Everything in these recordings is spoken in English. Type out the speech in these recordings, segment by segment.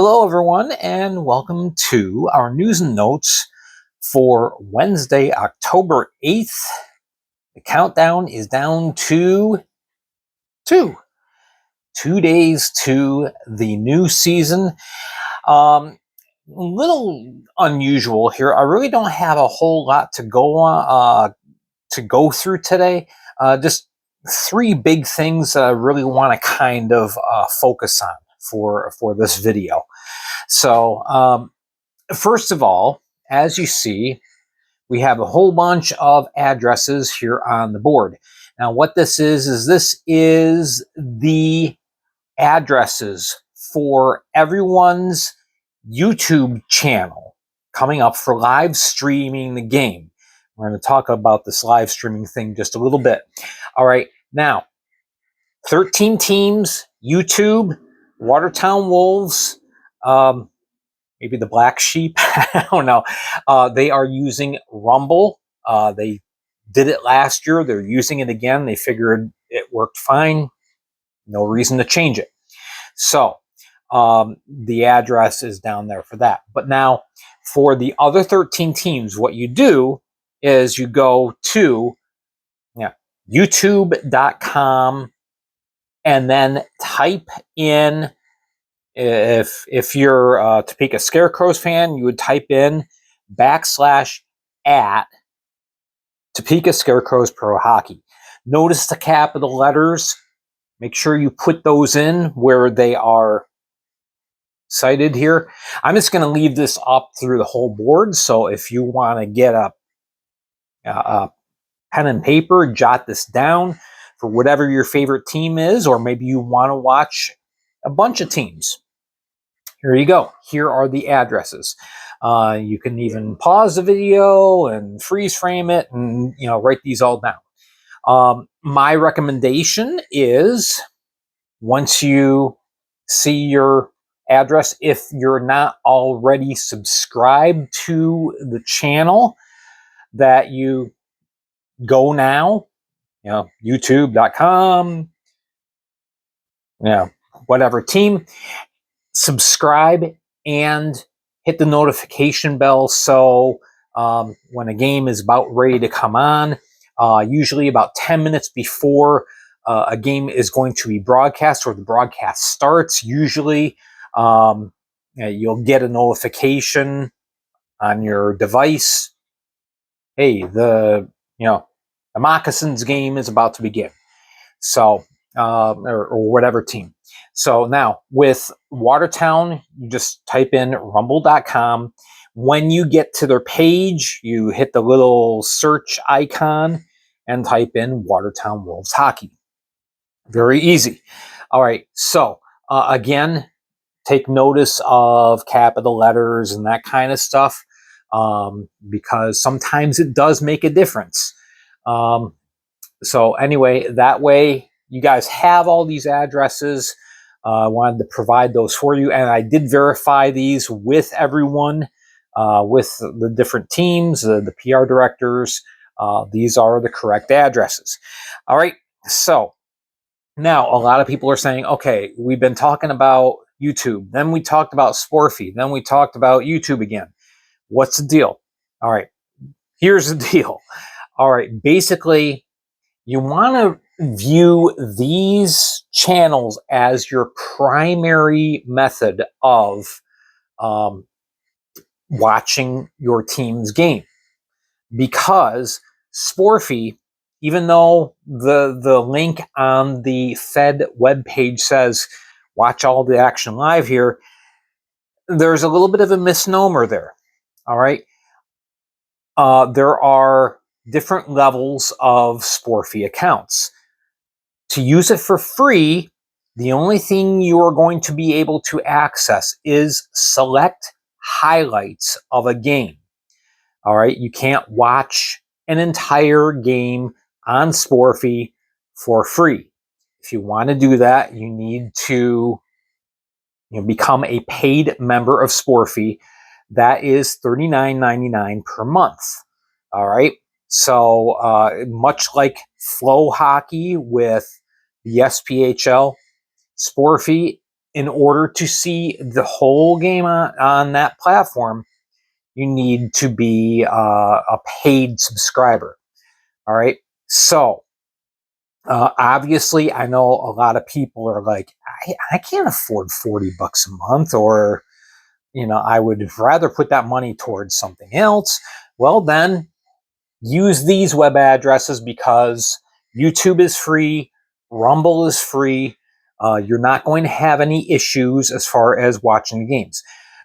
Hello, everyone, and welcome to our news and notes for Wednesday, October 8th. The countdown is down to two days to the new season. A little unusual here. I really don't have a whole lot to go through today. Just three big things that I really want to kind of focus on for this video. So, first of all, as you see, we have a whole bunch of addresses here on the board. Now, what this is the addresses for everyone's YouTube channel coming up for live streaming the game. We're going to talk about this live streaming thing just a little bit. All right, now, 13 teams, YouTube, Watertown Wolves, maybe the Black Sheep, I don't know. They are using Rumble. They did it last year. They're using it again. They figured it worked fine. No reason to change it. So the address is down there for that. But now for the other 13 teams, what you do is you go to youtube.com and then type in, if you're a Topeka Scarecrows fan, you would type in /@ Topeka Scarecrows Pro Hockey. Notice the capital letters. Make sure you put those in where they are cited here. I'm just going to leave this up through the whole board. So if you want to get a pen and paper, jot this down for whatever your favorite team is, or maybe you want to watch a bunch of teams. Here you go. Here are the addresses. You can even pause the video and freeze frame it and write these all down. My recommendation is, once you see your address, if you're not already subscribed to the channel, that you go now, youtube.com, whatever team, subscribe and hit the notification bell. So when a game is about ready to come on, usually about 10 minutes before a game is going to be broadcast or the broadcast starts, usually you'll get a notification on your device. Hey, the Moccasins game is about to begin. So, or whatever team. So now with Watertown, you just type in rumble.com. When you get to their page, you hit the little search icon and type in Watertown Wolves Hockey. Very easy. All right. So again, take notice of capital letters and that kind of stuff, because sometimes it does make a difference. So anyway, that way you guys have all these addresses. I wanted to provide those for you, and I did verify these with everyone, with the different teams, the PR directors. These are the correct addresses. All right, so now a lot of people are saying, okay, we've been talking about YouTube, then we talked about Sporfie, then we talked about YouTube again. What's the deal? All right, here's the deal. All right, basically, you want to view these channels as your primary method of watching your team's game, because Sporfie, even though the link on the Fed webpage says watch all the action live here, there's a little bit of a misnomer there. All right, there are different levels of Sporfie accounts. To use it for free, the only thing you are going to be able to access is select highlights of a game. All right, you can't watch an entire game on Sporfie for free. If you want to do that, you need to become a paid member of Sporfie. That is $39.99 per month. All right, so much like Flow Hockey with the SPHL, Sporfie in order to see the whole game on that platform, you need to be a paid subscriber. All right. So obviously, I know a lot of people are like, I can't afford $40 a month, or, I would rather put that money towards something else. Well, then use these web addresses, because YouTube is free, Rumble is free. You're not going to have any issues as far as watching the games.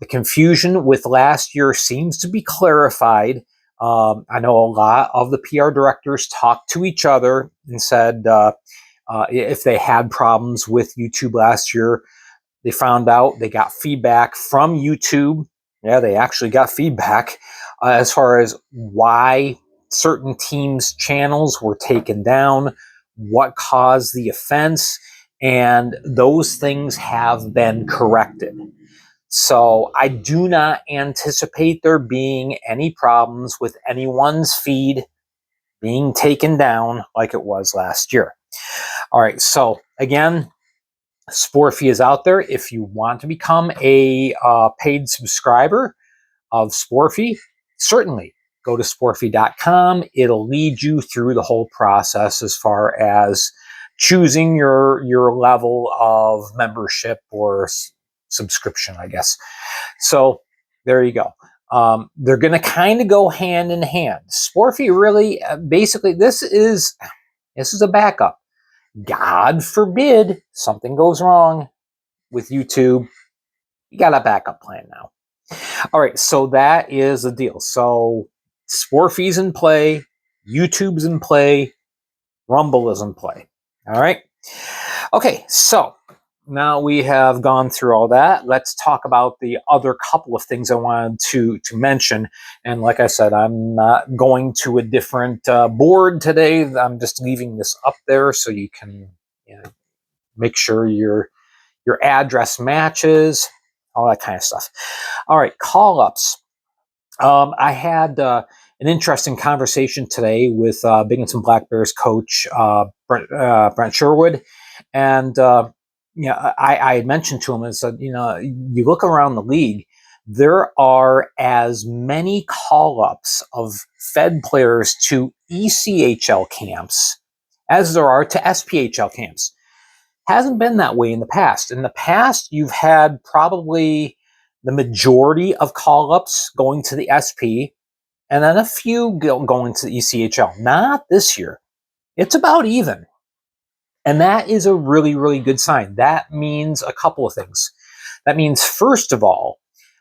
The confusion with last year seems to be clarified. I know a lot of the PR directors talked to each other and said if they had problems with YouTube last year, they found out, they got feedback from YouTube. Yeah, they actually got feedback as far as why certain teams' channels were taken down, what caused the offense, and those things have been corrected. So I do not anticipate there being any problems with anyone's feed being taken down like it was last year. All right, so again, Sporfie is out there. If you want to become a paid subscriber of Sporfie, certainly go to sporfie.com. It'll lead you through the whole process as far as choosing your level of membership or subscription, I guess. So there you go. They're going to kind of go hand in hand. Sporfie really, basically, this is a backup. God forbid something goes wrong with YouTube, you got a backup plan now. All right, so that is the deal. So Sporfie's in play, YouTube's in play, Rumble is in play. All right. Okay, so now we have gone through all that. Let's talk about the other couple of things I wanted to mention. And like I said, I'm not going to a different board today. I'm just leaving this up there so you can make sure your address matches, all that kind of stuff. All right, call-ups. I had an interesting conversation today with Binghamton Black Bears coach Brent Sherwood, and I had mentioned to him and said, you look around the league, there are as many call-ups of Fed players to ECHL camps as there are to SPHL camps. Hasn't been that way in the past. In the past, you've had probably the majority of call-ups going to the SP, and then a few going to the ECHL. Not this year. It's about even. And that is a really, really good sign. That means a couple of things. That means, first of all,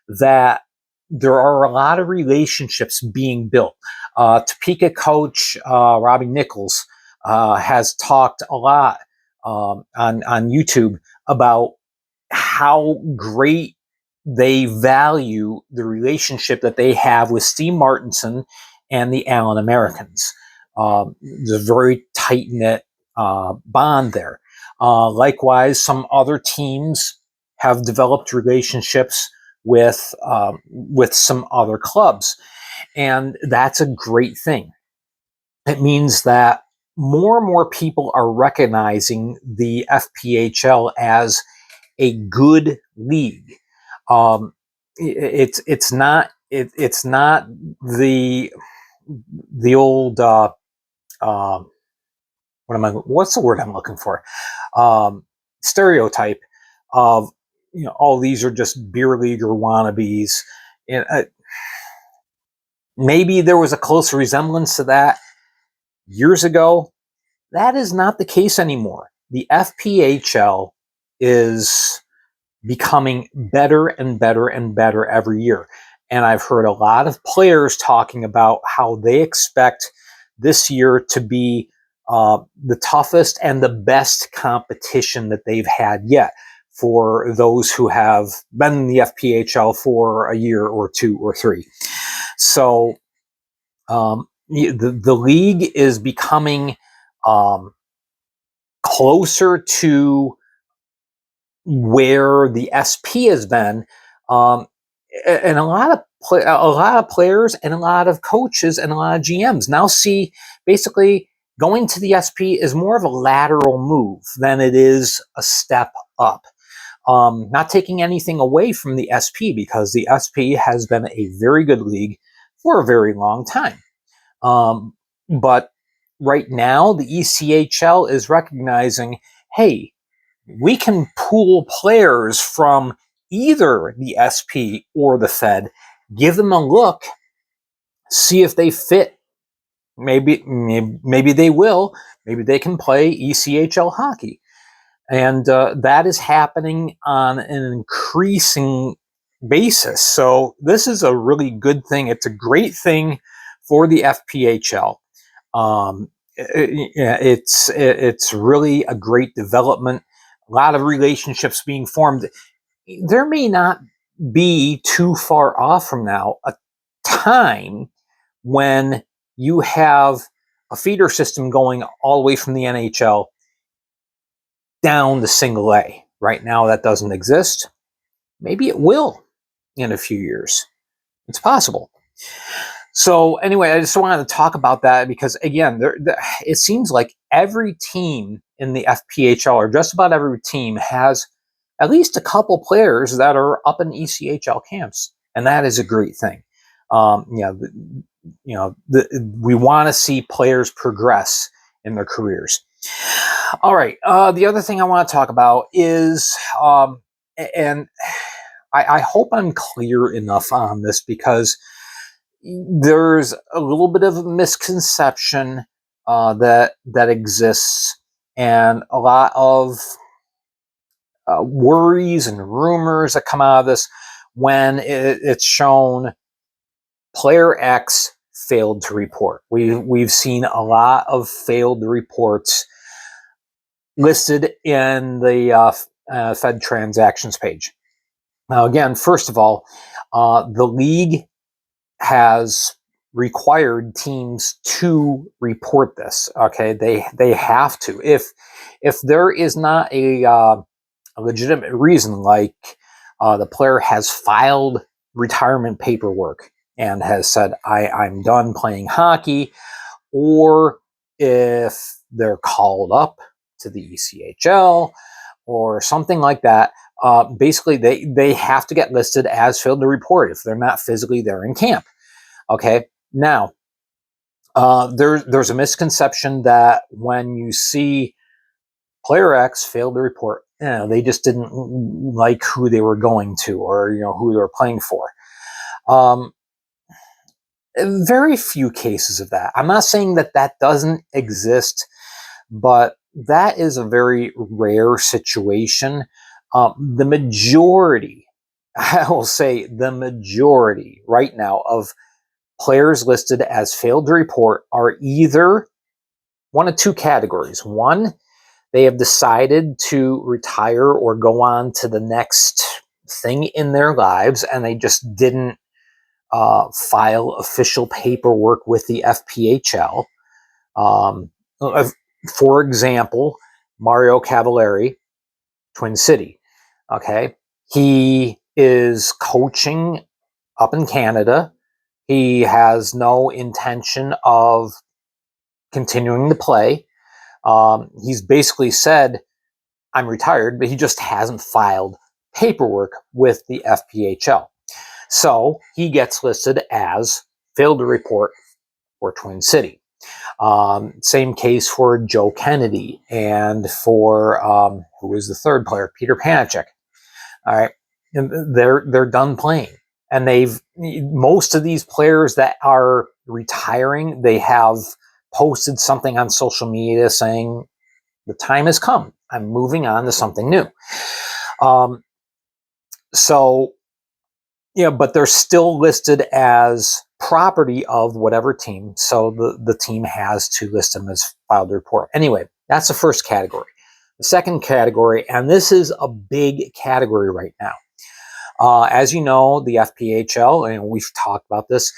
that there are a lot of relationships being built. Topeka coach Robbie Nichols has talked a lot on YouTube about how great they value the relationship that they have with Steve Martinson and the Allen Americans. There's a very tight-knit bond there. Likewise, some other teams have developed relationships with some other clubs, and that's a great thing. It means that more and more people are recognizing the FPHL as a good league. It's not the old what's the word I'm looking for? Stereotype of all these are just beer leaguer wannabes. Maybe there was a close resemblance to that years ago. That is not the case anymore. The FPHL is becoming better and better and better every year. And I've heard a lot of players talking about how they expect this year to be the toughest and the best competition that they've had yet for those who have been in the FPHL for a year or two or three. So the league is becoming closer to where the SP has been, and a lot of players and a lot of coaches and a lot of GMs now see basically going to the SP is more of a lateral move than it is a step up. Not taking anything away from the SP, because the SP has been a very good league for a very long time. But right now, the ECHL is recognizing, hey, we can pool players from either the SP or the Fed, give them a look, see if they fit. Maybe they will. Maybe they can play ECHL hockey. And that is happening on an increasing basis. So this is a really good thing. It's a great thing for the FPHL. It's really a great development. A lot of relationships being formed. There may not be too far off from now a time when you have a feeder system going all the way from the NHL down to single A. Right now, that doesn't exist. Maybe it will in a few years. It's possible. So anyway, I just wanted to talk about that because, again, it seems like every team in the FPHL, or just about every team, has at least a couple players that are up in ECHL camps, and that is a great thing. We want to see players progress in their careers. All right. The other thing I want to talk about is, and I hope I'm clear enough on this, because there's a little bit of a misconception that exists, and a lot of worries and rumors that come out of this when it's shown player X failed to report. We've seen a lot of failed reports listed in the Fed transactions page. Now, again, first of all, the league has required teams to report this. Okay, they have to. If there is not a legitimate reason, like the player has filed retirement paperwork and has said, I'm done playing hockey, or if they're called up to the ECHL or something like that, basically they have to get listed as failed to report if they're not physically there in camp. Okay, now there's a misconception that when you see player X failed to report, they just didn't like who they were going to, or who they were playing for. Very few cases of that. I'm not saying that doesn't exist, but that is a very rare situation. The majority, I will say the majority right now of players listed as failed to report are either one of two categories. One, they have decided to retire or go on to the next thing in their lives, and they just didn't file official paperwork with the FPHL. For example, Mario Cavallari, Twin City. Okay, he is coaching up in Canada. He has no intention of continuing to play. He's basically said, I'm retired, but he just hasn't filed paperwork with the FPHL. So he gets listed as failed to report for Twin City. Same case for Joe Kennedy and for who was the third player, Peter Panachek. All right, and they're done playing, and most of these players that are retiring, they have posted something on social media saying the time has come. I'm moving on to something new. But they're still listed as property of whatever team. So the team has to list them as filed to report. Anyway, that's the first category. The second category, and this is a big category right now. As you know, the FPHL, and we've talked about this,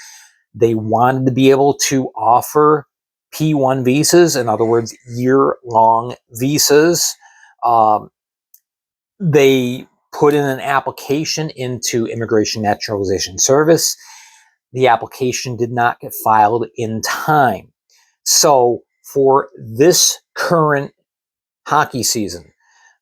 they wanted to be able to offer P1 visas, in other words, year-long visas. They put in an application into Immigration Naturalization Service. The application did not get filed in time. So for this current hockey season,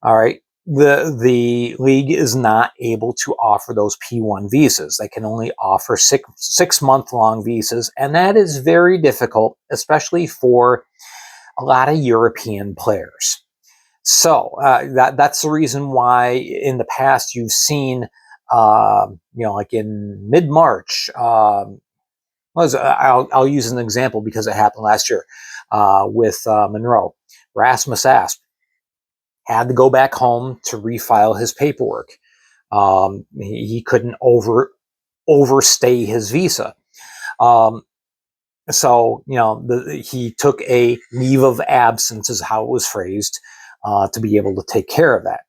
all right, the league is not able to offer those P1 visas. They can only offer six-month-long visas, and that is very difficult, especially for a lot of European players. So that's the reason why in the past you've seen, like in mid-March, I'll use an example because it happened last year with Monroe. Rasmus Asp had to go back home to refile his paperwork. He couldn't overstay his visa. So, he took a leave of absence, is how it was phrased, to be able to take care of that.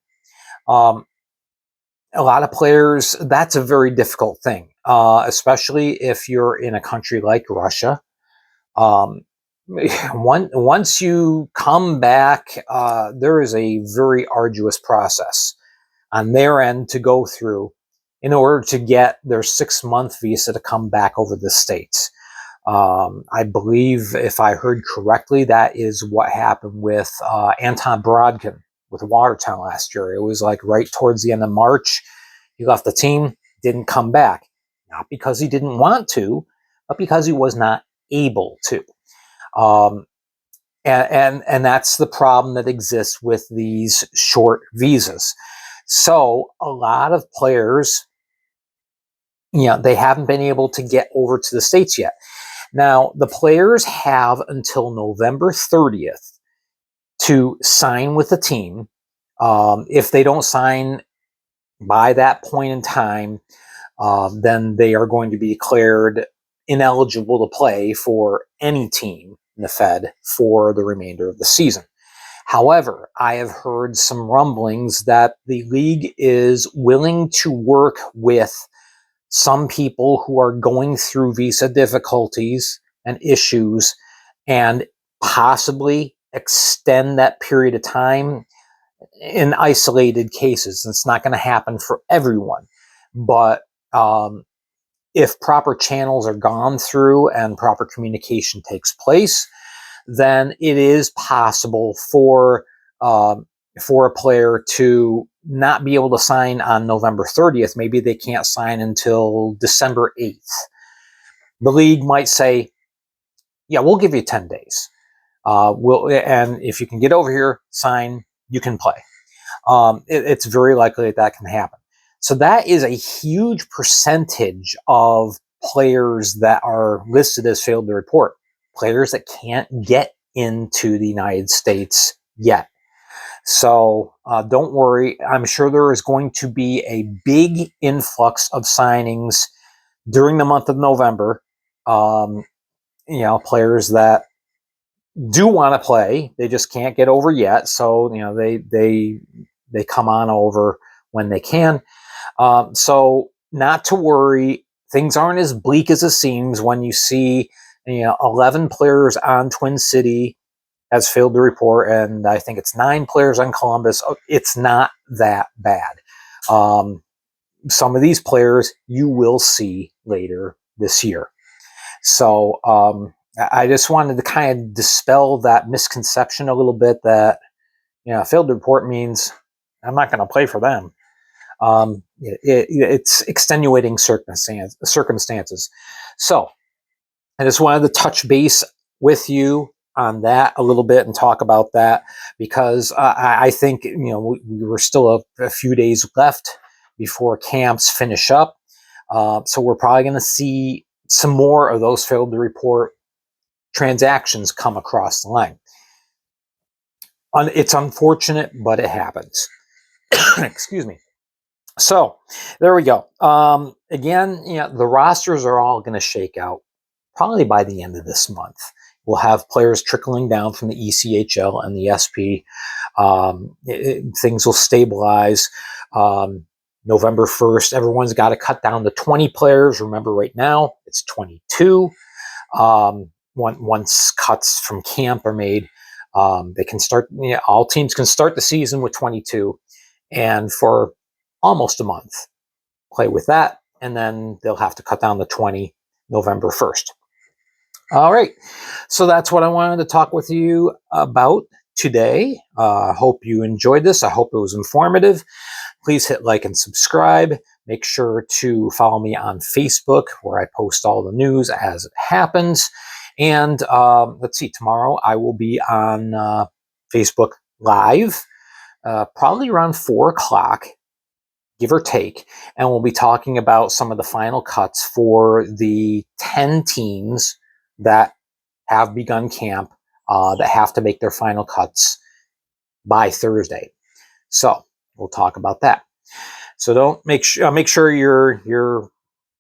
A lot of players, that's a very difficult thing, especially if you're in a country like Russia. Once you come back, there is a very arduous process on their end to go through in order to get their 6-month visa to come back over the States. I believe, if I heard correctly, that is what happened with Anton Borodkin with Watertown last year. It was like right towards the end of March. He left the team, didn't come back. Not because he didn't want to, but because he was not able to. And that's the problem that exists with these short visas. So a lot of players, they haven't been able to get over to the States yet. Now, the players have until November 30th to sign with the team. If they don't sign by that point in time, then they are going to be declared ineligible to play for any team in the Fed for the remainder of the season. However, I have heard some rumblings that the league is willing to work with some people who are going through visa difficulties and issues and possibly extend that period of time in isolated cases. It's not going to happen for everyone, but if proper channels are gone through and proper communication takes place, then it is possible for a player to not be able to sign on November 30th. Maybe they can't sign until December 8th. The league might say, yeah, we'll give you 10 days. And if you can get over here, sign, you can play. It's very likely that can happen. So that is a huge percentage of players that are listed as failed to report. Players that can't get into the United States yet. So don't worry. I'm sure there is going to be a big influx of signings during the month of November. Players that do want to play, they just can't get over yet. So they come on over when they can. So not to worry. Things aren't as bleak as it seems when you see 11 players on Twin City has failed to report, and I think it's 9 players on Columbus. It's not that bad. Some of these players you will see later this year. So I just wanted to kind of dispel that misconception a little bit that failed to report means I'm not going to play for them. It's extenuating circumstances. So I just wanted to touch base with you on that a little bit and talk about that because I think we were still a few days left before camps finish up. So we're probably going to see some more of those failed to report transactions come across the line. It's unfortunate, but it happens. Excuse me. So there we go. Again, the rosters are all going to shake out probably by the end of this month. We'll have players trickling down from the ECHL and the SP. Things will stabilize. November 1st, everyone's got to cut down to 20 players. Remember, right now, it's 22. Once cuts from camp are made, they can start. All teams can start the season with 22, and for almost a month, play with that, and then they'll have to cut down to 20 November 1st. All right, so that's what I wanted to talk with you about today. I hope you enjoyed this. I hope it was informative. Please hit like and subscribe. Make sure to follow me on Facebook, where I post all the news as it happens. And let's see, tomorrow I will be on Facebook Live, probably around 4 o'clock, give or take. And we'll be talking about some of the final cuts for the 10 teams that have begun camp, that have to make their final cuts by Thursday. So we'll talk about that. So don't make sure you're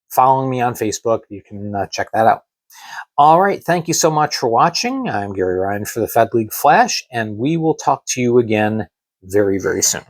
following me on Facebook. You can check that out. All right. Thank you so much for watching. I'm Gary Ryan for the Fed League Flash, and we will talk to you again very, very soon.